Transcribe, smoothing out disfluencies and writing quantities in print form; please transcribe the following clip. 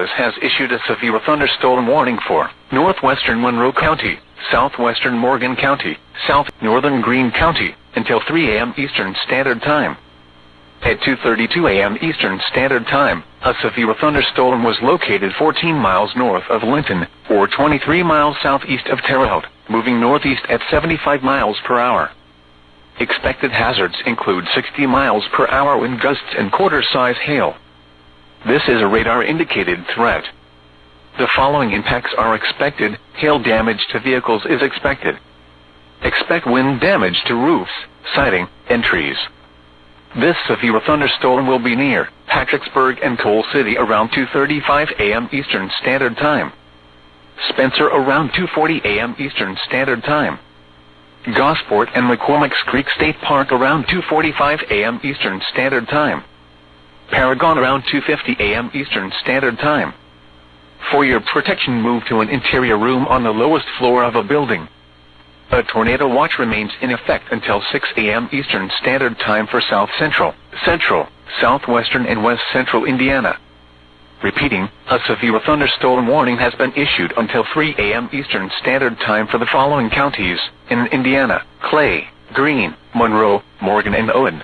Office has issued a severe thunderstorm warning for northwestern Monroe County, southwestern Morgan County, northern Greene County, until 3 a.m. Eastern Standard Time. At 2:32 a.m. Eastern Standard Time, a severe thunderstorm was located 14 miles north of Linton, or 23 miles southeast of Terre Haute, moving northeast at 75 miles per hour. Expected hazards include 60 miles per hour wind gusts and quarter-size hail. This is a radar-indicated threat. The following impacts are expected. Hail damage to vehicles is expected. Expect wind damage to roofs, siding, and trees. This severe thunderstorm will be near Patricksburg and Coal City around 2:35 a.m. Eastern Standard Time. Spencer around 2:40 a.m. Eastern Standard Time. Gosport and McCormick's Creek State Park around 2:45 a.m. Eastern Standard Time. Paragon around 2:50 a.m. Eastern Standard Time. For your protection, move to an interior room on the lowest floor of a building. A tornado watch remains in effect until 6 a.m. Eastern Standard Time for South Central, Southwestern and West Central Indiana. Repeating, a severe thunderstorm warning has been issued until 3 a.m. Eastern Standard Time for the following counties in Indiana: Clay, Greene, Monroe, Morgan and Owen.